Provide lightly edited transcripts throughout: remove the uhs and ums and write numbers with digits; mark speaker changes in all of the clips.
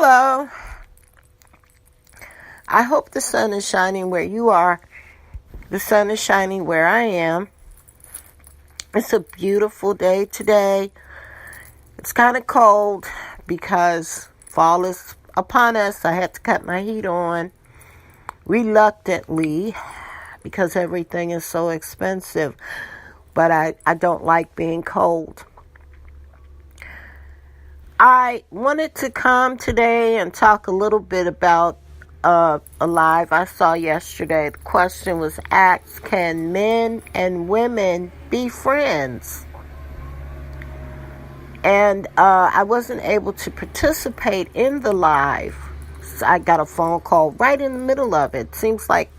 Speaker 1: Hello. I hope the sun is shining where you are. The sun is shining where I am. It's a beautiful day today. It's kind of cold because fall is upon us. I had to cut my heat on reluctantly because everything is so expensive. But I don't like being cold. I wanted to come today and talk a little bit about a live I saw yesterday. The question was asked, can men and women be friends? And I wasn't able to participate in the live. So I got a phone call right in the middle of it. Seems like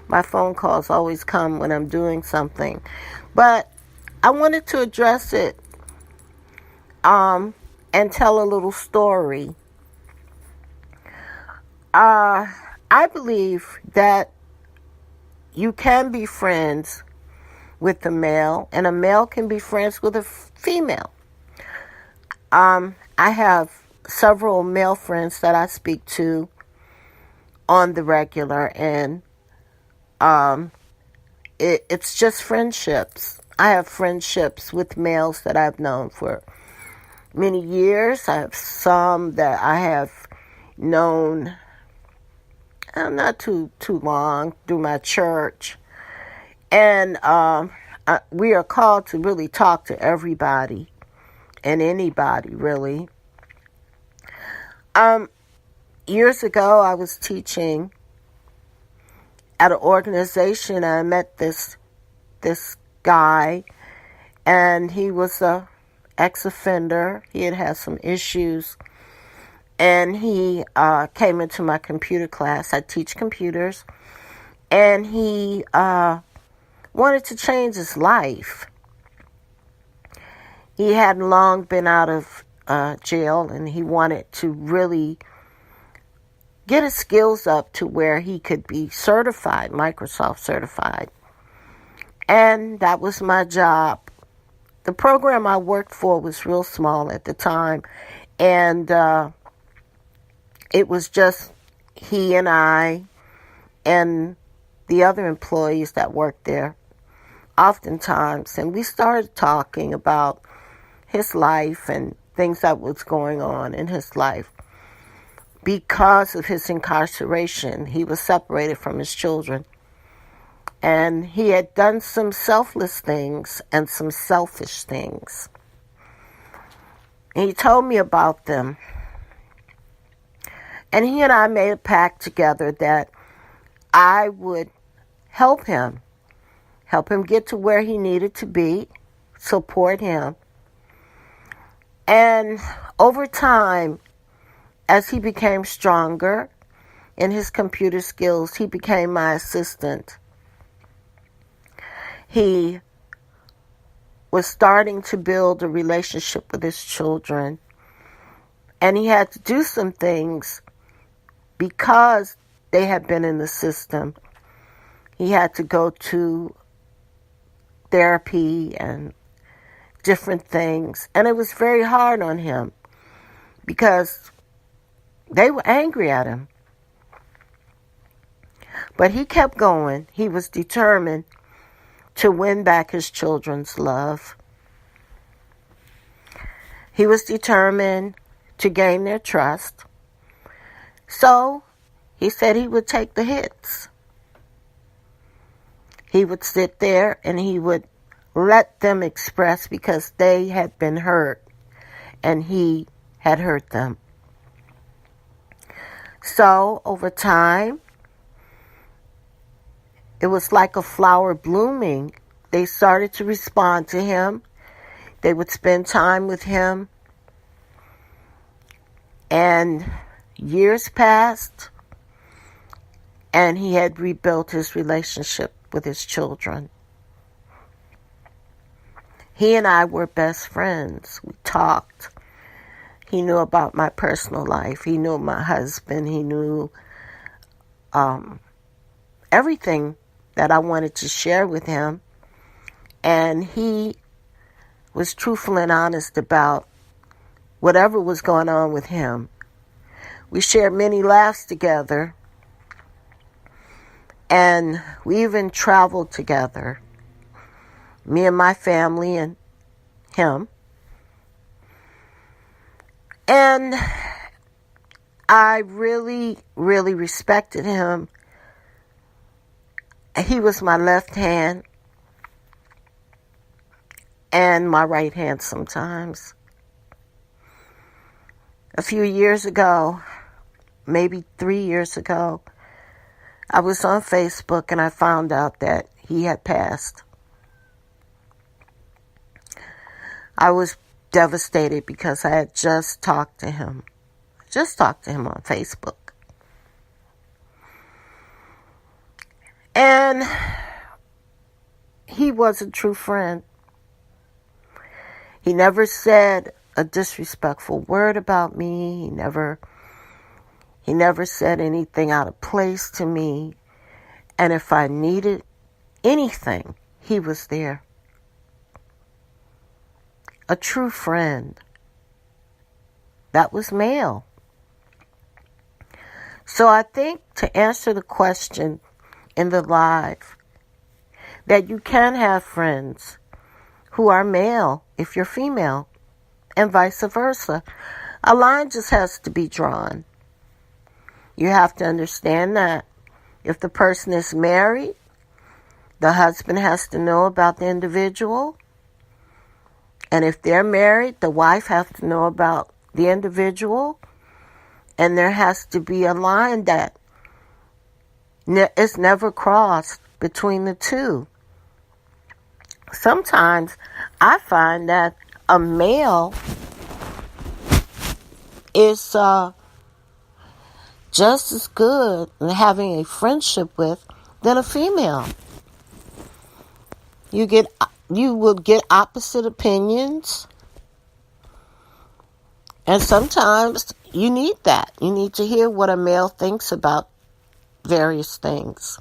Speaker 1: my phone calls always come when I'm doing something. But I wanted to address it and tell a little story. I believe that you can be friends with a male, and a male can be friends with a female. I have several male friends that I speak to on the regular, and it's just friendships. I have friendships with males that I've known for many years. I have some that I have known not too long through my church. And we are called to really talk to everybody and anybody, really. Years ago, I was teaching at an organization. I met this guy, and he was a ex-offender. He had some issues, and he came into my computer class. I teach computers, and he wanted to change his life. He hadn't long been out of jail, and he wanted to really get his skills up to where he could be certified, Microsoft certified. And that was my job. The program I worked for was real small at the time, and it was just he and I and the other employees that worked there oftentimes. And we started talking about his life and things that was going on in his life. Because of his incarceration, he was separated from his children. And he had done some selfless things and some selfish things. And he told me about them. And he and I made a pact together that I would help him get to where he needed to be, support him. And over time, as he became stronger in his computer skills, he became my assistant. He was starting to build a relationship with his children, and he had to do some things because they had been in the system. He had to go to therapy and different things, and it was very hard on him because they were angry at him. But he kept going. He was determined to win back his children's love. He was determined to gain their trust. So he said he would take the hits. He would sit there and he would let them express because they had been hurt and he had hurt them. So over time, it was like a flower blooming. They started to respond to him. They would spend time with him. And years passed, and he had rebuilt his relationship with his children. He and I were best friends. We talked. He knew about my personal life. He knew my husband. He knew everything that I wanted to share with him. And he was truthful and honest about whatever was going on with him. We shared many laughs together. And we even traveled together. Me and my family and him. And I really, really respected him. He was my left hand and my right hand sometimes. A few years ago, maybe 3 years ago, I was on Facebook and I found out that he had passed. I was devastated because I had just talked to him. Just talked to him on Facebook. And he was a true friend. He never said a disrespectful word about me. He never said anything out of place to me. And if I needed anything, he was there. A true friend. That was male. So I think to answer the question in the live, that you can have friends who are male if you're female, and vice versa. A line just has to be drawn. You have to understand that if the person is married, the husband has to know about the individual. And if they're married, the wife has to know about the individual. And there has to be a line that is never crossed between the two. Sometimes I find that a male is just as good in having a friendship with than a female. You will get opposite opinions, and sometimes you need that. You need to hear what a male thinks about various things,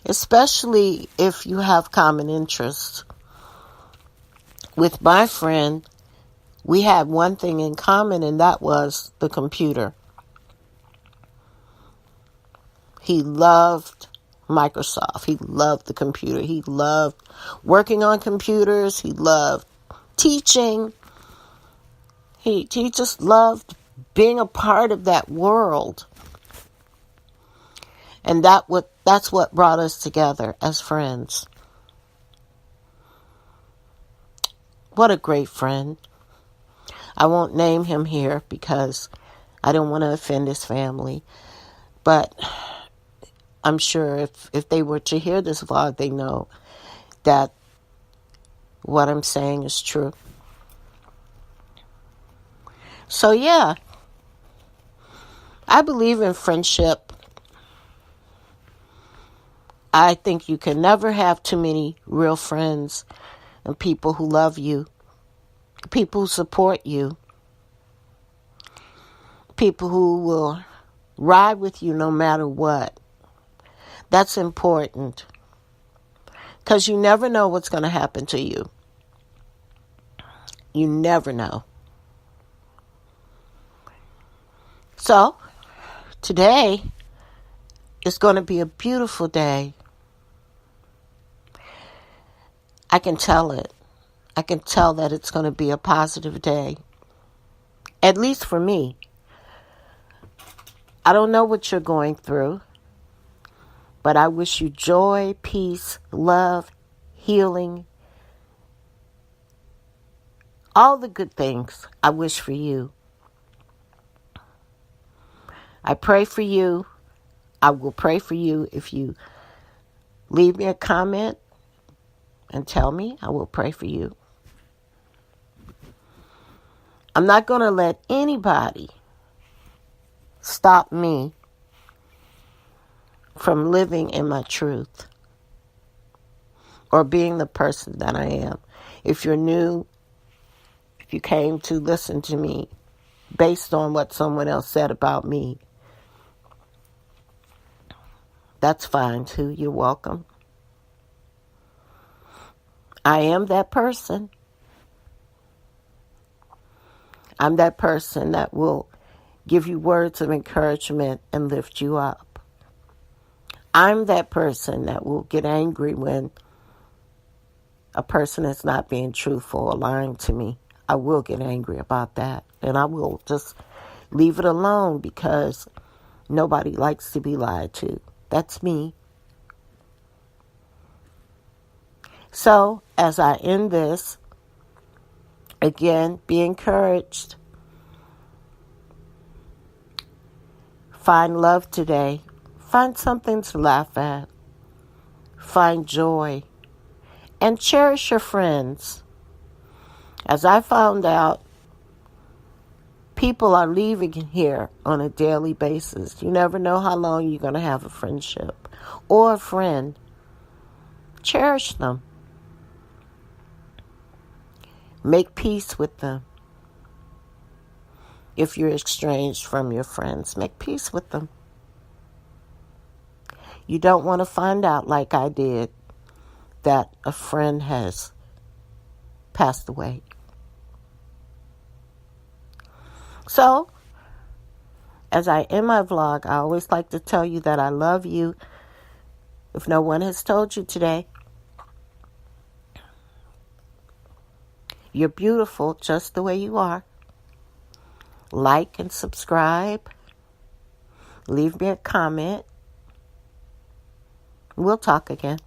Speaker 1: especially if you have common interests. With my friend, we had one thing in common, and that was the computer. He loved Microsoft. He loved the computer. He loved working on computers. He loved teaching. He just loved being a part of that world. And that's what brought us together as friends. What a great friend. I won't name him here because I don't want to offend his family. But I'm sure if they were to hear this vlog, they know that what I'm saying is true. So yeah, I believe in friendship. I think you can never have too many real friends and people who love you, people who support you, people who will ride with you no matter what. That's important, because you never know what's going to happen to you. You never know. So, today is going to be a beautiful day. I can tell it. I can tell that it's going to be a positive day. At least for me. I don't know what you're going through, but I wish you joy, peace, love, healing, all the good things I wish for you. I pray for you. I will pray for you if you leave me a comment and tell me. I will pray for you. I'm not going to let anybody stop me from living in my truth or being the person that I am. If you're new, if you came to listen to me based on what someone else said about me, that's fine too. You're welcome. I am that person. I'm that person that will give you words of encouragement and lift you up. I'm that person that will get angry when a person is not being truthful or lying to me. I will get angry about that. And I will just leave it alone because nobody likes to be lied to. That's me. So, as I end this, again, be encouraged. Find love today. Find something to laugh at. Find joy. And cherish your friends. As I found out, people are leaving here on a daily basis. You never know how long you're going to have a friendship or a friend. Cherish them. Make peace with them. If you're estranged from your friends, make peace with them. You don't want to find out, like I did, that a friend has passed away. So, as I end my vlog, I always like to tell you that I love you. If no one has told you today, you're beautiful just the way you are. Like and subscribe. Leave me a comment. We'll talk again.